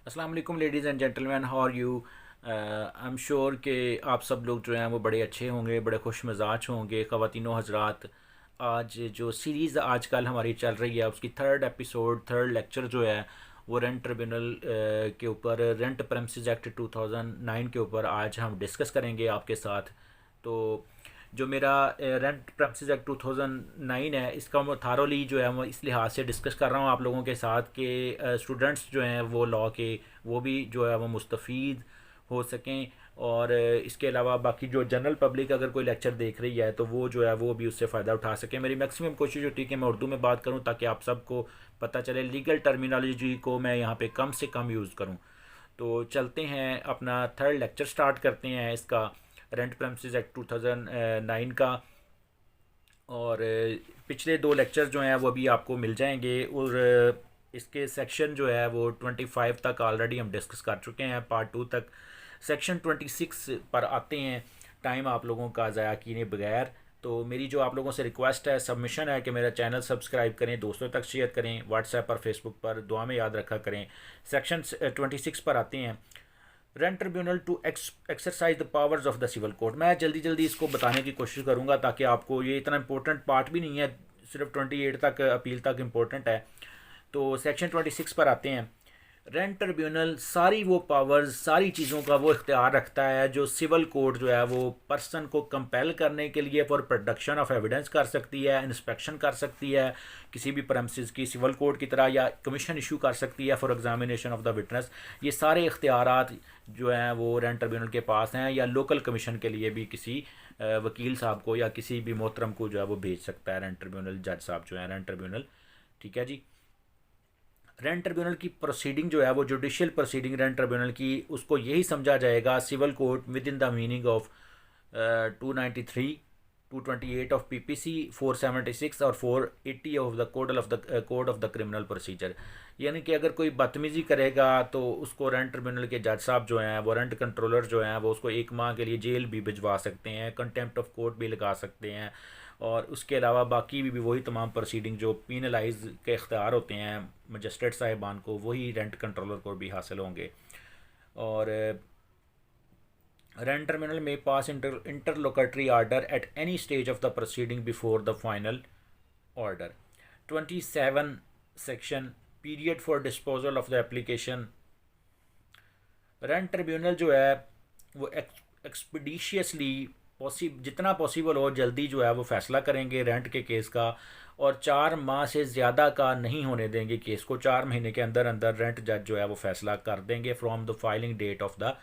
अस्सलाम वालेकुम ladies and gentleman, how are you. I am sure कि आप सब लोग जो हैं वो बड़े अच्छे होंगे, बड़े खुश मिजाज होंगे। ख़वातीनो हज़रात, आज जो सीरीज़ आजकल हमारी चल रही है उसकी थर्ड एपिसोड, थर्ड लेक्चर जो है वो रेंट ट्रिब्यूनल के ऊपर, रेंट प्रेमिसेस एक्ट 2009 के ऊपर आज हम डिस्कस करेंगे आपके साथ। तो जो मेरा रेंट प्रेमिसेस एक्ट 2009 है, इसका मैं थारोली जो है मैं इस लिहाज से डिस्कस कर रहा हूँ आप लोगों के साथ कि स्टूडेंट्स जो हैं वो लॉ के वो भी जो है वो मुस्तफ़ीद हो सकें। और इसके अलावा बाकी जो जनरल पब्लिक अगर कोई लेक्चर देख रही है तो वो जो है वो भी उससे फ़ायदा उठा सके। मेरी मैक्सिमम कोशिश होती है कि मैं उर्दू में बात करूँ ताकि आप सबको पता चले, लीगल टर्मिनोलॉजी को मैं यहाँ पे कम से कम यूज़ करूँ। तो चलते हैं, अपना थर्ड लेक्चर स्टार्ट करते हैं इसका, रेंट प्रेमिसेस एक्ट 2009 का। और पिछले दो लेक्चर जो हैं वो अभी आपको मिल जाएंगे। और इसके सेक्शन जो है वो 25 तक ऑलरेडी हम डिस्कस कर चुके हैं, पार्ट 2 तक। सेक्शन 26 पर आते हैं, टाइम आप लोगों का ज़ाया किए बगैर। तो मेरी जो आप लोगों से रिक्वेस्ट है, सबमिशन है कि मेरा चैनल सब्सक्राइब करें, दोस्तों तक शेयर करें, व्हाट्सएप पर, फेसबुक पर, दुआ में याद रखा करें। सेक्शन 26 पर आते हैं, rent tribunal to exercise the powers of the civil court. मैं जल्दी जल्दी इसको बताने की कोशिश करूंगा ताकि आपको, ये इतना इंपॉर्टेंट पार्ट भी नहीं है, सिर्फ 28 तक अपील तक इंपॉर्टेंट है। तो सेक्शन 26 पर आते हैं। रेंट ट्रिब्यूनल सारी वो पावर्स, सारी चीज़ों का वो इख्तियार रखता है जो सिविल कोर्ट जो है वो पर्सन को कंपेल करने के लिए फॉर प्रोडक्शन ऑफ एविडेंस कर सकती है, इंस्पेक्शन कर सकती है किसी भी प्रेमिसेस की सिविल कोर्ट की तरह, या कमीशन इशू कर सकती है for examination of the witness. ये सारे इख्तियारात जो हैं वो रेंट ट्रिब्यूनल के पास हैं, या लोकल कमीशन के लिए भी किसी वकील साहब को या किसी भी मोहतरम को जो है वो भेज सकता है रेंट ट्रिब्यूनल, जज साहब जो है रेंट ट्रिब्यूनल। ठीक है जी। रेंट ट्रिब्यूनल की प्रोसीडिंग जो है वो जुडिशियल प्रोसीडिंग रेंट ट्रिब्यूनल की, उसको यही समझा जाएगा civil court within the meaning of 293, 228 of PPC, 476 और 480 of the code of the criminal procedure. यानी कि अगर कोई बदतमीज़ी करेगा तो उसको रेंट ट्रिब्यूनल के जज साहब जो हैं, वो रेंट कंट्रोलर जो हैं, वो उसको 1 माह के लिए जेल भी भिजवा सकते हैं, कंटेम्प्ट ऑफ कोर्ट भी लगा सकते हैं। और उसके अलावा बाकी भी वही तमाम प्रोसीडिंग जो पीनलाइज के इख्तियार होते हैं मजिस्ट्रेट साहिबान को, वही रेंट कंट्रोलर को भी हासिल होंगे। और रेंट ट्रिब्यूनल में pass interlocutory order at any stage of the proceeding before the final order. 27 section, period for disposal of the application. Rent tribunal जो है वो एक्सपीडिशियसली जितना पॉसिबल हो जल्दी जो है वो फैसला करेंगे रेंट के केस का, और 4 माह से ज़्यादा का नहीं होने देंगे केस को। 4 महीने के अंदर अंदर रेंट जज जो है वो फैसला कर देंगे from the filing date of the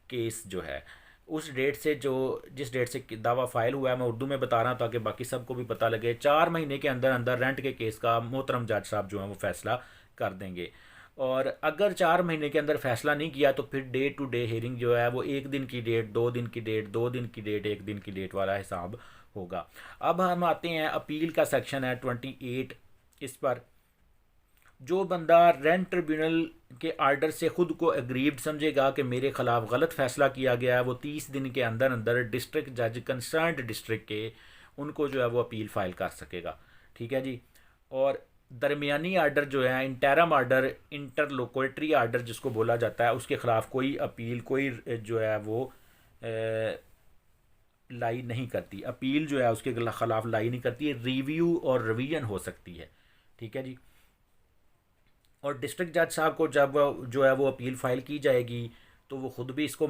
case जो है, उस डेट से, जो जिस डेट से दावा फाइल हुआ है। मैं उर्दू में बता रहा हूँ ताकि बाकी सबको भी पता लगे। 4 महीने के अंदर अंदर रेंट के केस का मोहतरम जज साहब जो हैं वो फैसला कर देंगे। और अगर 4 महीने के अंदर फैसला नहीं किया तो फिर डे टू डे हेयरिंग जो है वो 1 दिन की डेट, 2 दिन की डेट, 2 दिन की डेट, 1 दिन की डेट वाला हिसाब होगा। अब हम आते हैं, अपील का सेक्शन है 28। इस पर जो बंदा रेंट ट्रिब्यूनल के आर्डर से ख़ुद को एग्रीव्ड समझेगा कि मेरे ख़िलाफ़ गलत फ़ैसला किया गया है, वो 30 दिन के अंदर अंदर डिस्ट्रिक्ट जज कंसर्नड डिस्ट्रिक्ट के उनको जो है वो अपील फ़ाइल कर सकेगा। ठीक है जी। और दरमियानी आर्डर जो है, इंटरम आर्डर, इंटरलोकेटरी आर्डर जिसको बोला जाता है, उसके ख़िलाफ़ कोई अपील, कोई जो है वो लाई नहीं करती, अपील जो है उसके ख़िलाफ़ लाई नहीं करती है, रिव्यू और रिवीजन हो सकती है। ठीक है जी। और डिस्ट्रिक्ट जज साहब को जब जो है वो अपील फ़ाइल की जाएगी तो वो ख़ुद भी इसको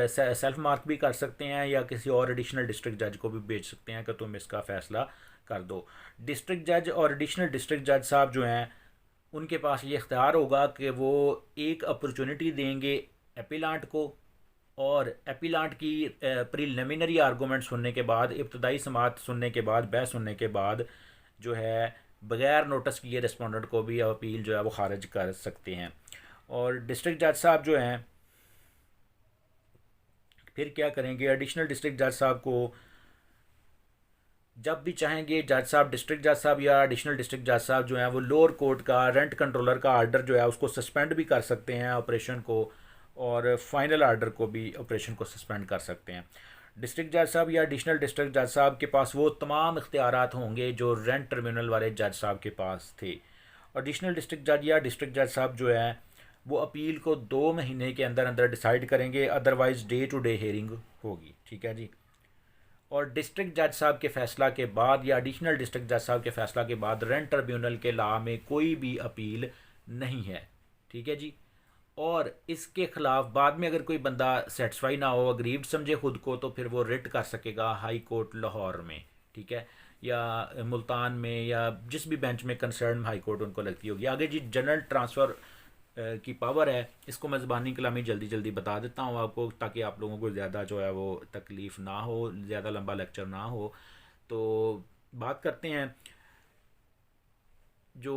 सेल्फ मार्क भी कर सकते हैं, या किसी और एडिशनल डिस्ट्रिक्ट जज को भी भेज सकते हैं कि तुम इसका फ़ैसला कर दो। डिस्ट्रिक्ट जज और एडिशनल डिस्ट्रिक्ट जज साहब जो हैं उनके पास ये इख्तियार होगा कि वो एक अपॉर्चुनिटी देंगे एपिलांट को, और एपिलांट की प्रिलिमिनरी आर्गूमेंट सुनने के बाद, इब्तदाई समात सुनने के बाद, बहस सुनने के बाद जो है बगैर नोटिस किए रिस्पोंडेंट को भी अपील जो है वो खारिज कर सकते हैं। और डिस्ट्रिक्ट जज साहब जो हैं फिर क्या करेंगे, एडिशनल डिस्ट्रिक्ट जज साहब को जब भी चाहेंगे, जज साहब, डिस्ट्रिक्ट जज साहब या एडिशनल डिस्ट्रिक्ट जज साहब जो हैं वो लोअर कोर्ट का रेंट कंट्रोलर का आर्डर जो है उसको सस्पेंड भी कर सकते हैं ऑपरेशन को, और फाइनल आर्डर को भी, ऑपरेशन को सस्पेंड कर सकते हैं। डिस्ट्रिक्ट जज साहब या एडिशनल डिस्ट्रिक्ट जज साहब के पास वो तमाम इख्तियारात होंगे जो रेंट ट्रिब्यूनल वाले जज साहब के पास थे। एडिशनल डिस्ट्रिक्ट जज या डिस्ट्रिक्ट जज साहब जो है वो अपील को 2 महीने के अंदर अंदर डिसाइड करेंगे, otherwise day to day hearing होगी। ठीक है जी। और डिस्ट्रिक्ट जज साहब के फ़ैसला के बाद या एडिशनल डिस्ट्रिक्ट जज साहब के फ़ैसला के बाद रेंट ट्रिब्यूनल के लॉ में कोई भी अपील नहीं है। ठीक है जी। और इसके ख़िलाफ़ बाद में अगर कोई बंदा सेटिस्फाई ना हो, अग्रीव्ड समझे खुद को, तो फिर वो रिट कर सकेगा हाई कोर्ट लाहौर में। ठीक है, या मुल्तान में, या जिस भी बेंच में कंसर्न हाई कोर्ट उनको लगती होगी। आगे जी जनरल ट्रांसफ़र की पावर है, इसको मैं ज़बानी कलामी जल्दी जल्दी बता देता हूँ आपको, ताकि आप लोगों को ज़्यादा जो है वो तकलीफ़ ना हो, ज़्यादा लंबा लेक्चर ना हो। तो बात करते हैं, जो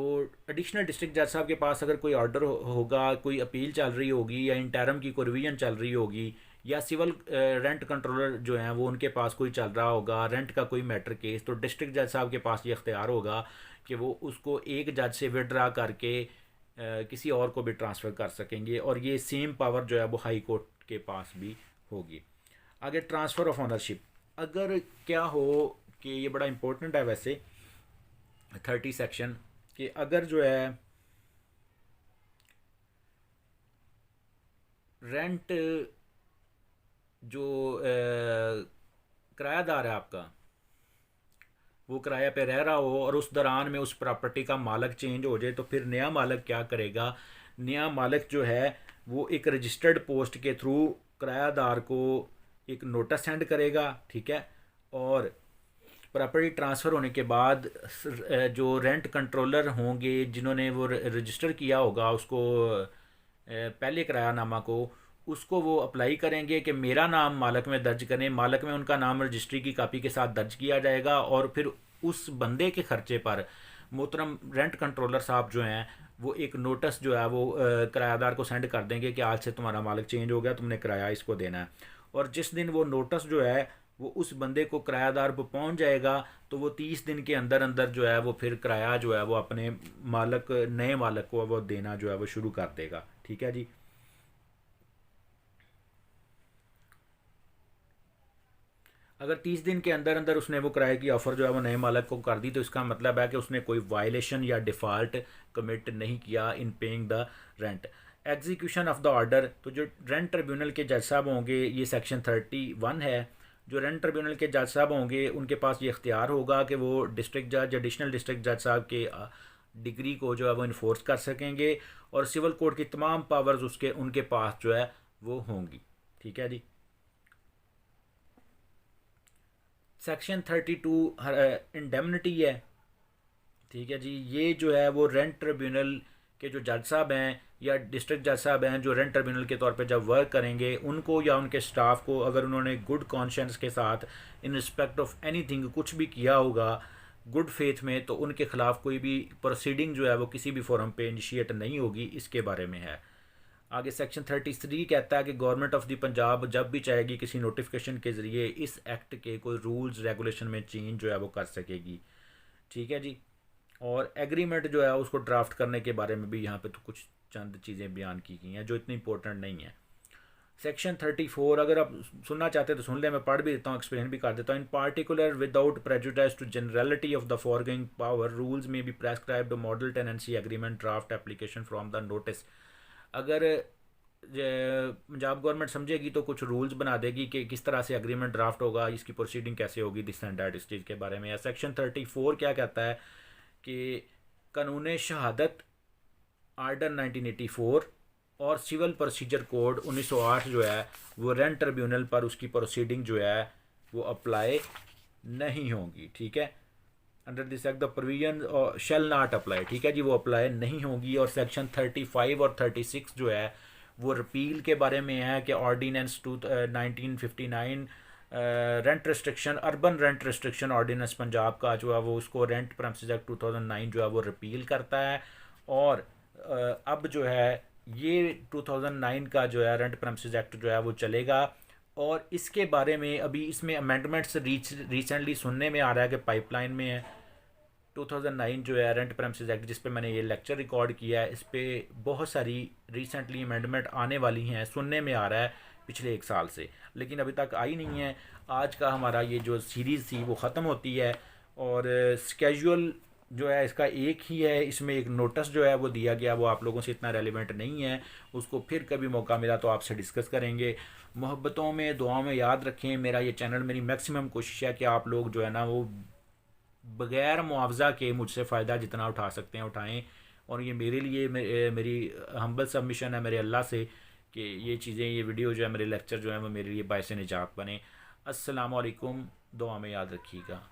एडिशनल डिस्ट्रिक्ट जज साहब के पास अगर कोई ऑर्डर होगा, कोई अपील चल रही होगी, या इंटरम की कोई रिवीजन चल रही होगी, या सिविल रेंट कंट्रोलर जो हैं वो उनके पास कोई चल रहा होगा रेंट का कोई मैटर केस, तो डिस्ट्रिक्ट जज साहब के पास ये इख्तियार होगा कि वो उसको एक जज से विड्रा करके किसी और को भी ट्रांसफ़र कर सकेंगे, और ये सेम पावर जो है वो हाई कोर्ट के पास भी होगी। आगे ट्रांसफ़र ऑफ ऑनरशिप, अगर क्या हो कि ये बड़ा इंपॉर्टेंट है वैसे 30 सेक्शन, कि अगर जो है रेंट जो किरायादार है आपका, वो किराया पे रह रहा हो और उस दौरान में उस प्रॉपर्टी का मालक चेंज हो जाए, तो फिर नया मालक क्या करेगा? नया मालक जो है वो एक रजिस्टर्ड पोस्ट के थ्रू किरायादार को एक नोटिस सेंड करेगा। ठीक है, और प्रॉपर्टी ट्रांसफ़र होने के बाद जो रेंट कंट्रोलर होंगे जिन्होंने वो रजिस्टर किया होगा उसको, पहले किरायानामा को, उसको वो अप्लाई करेंगे कि मेरा नाम मालक में दर्ज करें। मालक में उनका नाम रजिस्ट्री की कापी के साथ दर्ज किया जाएगा, और फिर उस बंदे के खर्चे पर मोहतरम रेंट कंट्रोलर साहब जो हैं वो एक नोटिस जो है वो किरायादार को सेंड कर देंगे कि आज से तुम्हारा मालिक चेंज हो गया, तुमने किराया इसको देना है। और जिस दिन वो नोटिस जो है वो उस बंदे को किरायादार पर पहुंच जाएगा, तो वो 30 दिन के अंदर अंदर जो है वो फिर किराया जो है वो अपने मालक, नए मालक को वो देना जो है वो शुरू कर देगा। ठीक है जी। अगर 30 दिन के अंदर अंदर उसने वो किराए की ऑफ़र जो है वो नए मालक को कर दी, तो इसका मतलब है कि उसने कोई वायलेशन या डिफ़ॉल्ट कमिट नहीं किया इन paying the rent. Execution of the order, तो जो रेंट ट्रिब्यूनल के जज साहब होंगे, ये सेक्शन 31 है, जो रेंट ट्रिब्यूनल के जज साहब होंगे उनके पास ये इख्तियार होगा कि वो डिस्ट्रिक्ट जज, एडिशनल डिस्ट्रिक्ट जज साहब के डिग्री को जो है वो इन्फोर्स कर सकेंगे, और सिविल कोड की तमाम पावर्स उसके उनके पास जो है वो होंगी। ठीक है जी। सेक्शन 32 इंडेमनिटी है। ठीक है जी, ये जो है वो रेंट ट्रिब्यूनल के जो जज साहब हैं या डिस्ट्रिक्ट जज साहब हैं जो रेंट ट्रिब्यूनल के तौर पे जब वर्क करेंगे, उनको या उनके स्टाफ को अगर उन्होंने गुड कॉन्शियंस के साथ इन रिस्पेक्ट ऑफ एनीथिंग कुछ भी किया होगा गुड फेथ में, तो उनके ख़िलाफ़ कोई भी प्रोसीडिंग जो है वो किसी भी फोरम पे इनिशिएट नहीं होगी, इसके बारे में है। आगे सेक्शन 33 कहता है कि गवर्नमेंट ऑफ द पंजाब जब भी चाहेगी किसी नोटिफिकेशन के ज़रिए इस एक्ट के कोई रूल्स रेगुलेशन में चेंज जो है वो कर सकेगी। ठीक है जी। और एग्रीमेंट जो है उसको ड्राफ्ट करने के बारे में भी यहाँ पे तो कुछ चंद चीज़ें बयान की गई हैं जो इतनी इंपॉर्टेंट नहीं है। सेक्शन 34 अगर आप सुनना चाहते हैं तो सुन लें, मैं पढ़ भी देता हूँ, एक्सप्लेन भी कर देता हूँ। In particular without prejudice to generality of the foregoing power rules में be prescribed model tenancy agreement draft application from the notice. अगर पंजाब गवर्नमेंट समझेगी तो कुछ रूल्स बना देगी कि किस तरह से एग्रीमेंट ड्राफ्ट होगा, इसकी प्रोसीडिंग कैसे होगी, दिस एंड दैट, इस चीज़ के बारे में। सेक्शन 34 क्या कहता है कि कानून शहादत आर्डर 1984 और सिविल प्रोसीजर कोड 1908 जो है वो रेंट ट्रिब्यूनल पर उसकी प्रोसीडिंग जो है वो अप्लाई नहीं होंगी। ठीक है, under this act the provision shall not apply. ठीक है जी, वो अप्लाई नहीं होगी। और सेक्शन 35 और 36 जो है वो रिपील के बारे में है कि ordinance 1959 rent restriction, urban rent restriction ordinance Punjab का जो है वो उसको रेंट प्रेमिसेस एक्ट 2009 जो है वो रिपील करता है। और अब जो है ये 2009 का जो है रेंट प्रेमिसेस एक्ट जो है वो चलेगा। और इसके बारे में अभी इसमें अमेंडमेंट्स रिसेंटली सुनने में आ रहा है कि पाइपलाइन में है। 2009 जो है रेंट प्रेमिसेस एक्ट जिस पे मैंने ये लेक्चर रिकॉर्ड किया है, इस पर बहुत सारी रिसेंटली अमेंडमेंट आने वाली हैं, सुनने में आ रहा है पिछले 1 साल से, लेकिन अभी तक आई नहीं है। आज का हमारा ये जो सीरीज़ थी वो ख़त्म होती है और स्केजुअल जो है इसका एक ही है, इसमें एक नोटिस जो है वो दिया गया, वो आप लोगों से इतना रेलिवेंट नहीं है। उसको फिर कभी मौका मिला तो आपसे डिस्कस करेंगे। मोहब्बतों में दुआओं में याद रखें, मेरा ये चैनल, मेरी मैक्सिमम कोशिश है कि आप लोग जो है ना वो बग़ैर मुआवजा के मुझसे फ़ायदा जितना उठा सकते हैं उठाएं। और ये मेरे लिए मेरी हम्बल सबमिशन है मेरे अल्लाह से कि ये चीज़ें, ये वीडियो जो है, मेरे लेक्चर जो है वो मेरे लिए बायस निजात बने। अस्सलाम वालेकुम, दुआ में याद रखिएगा।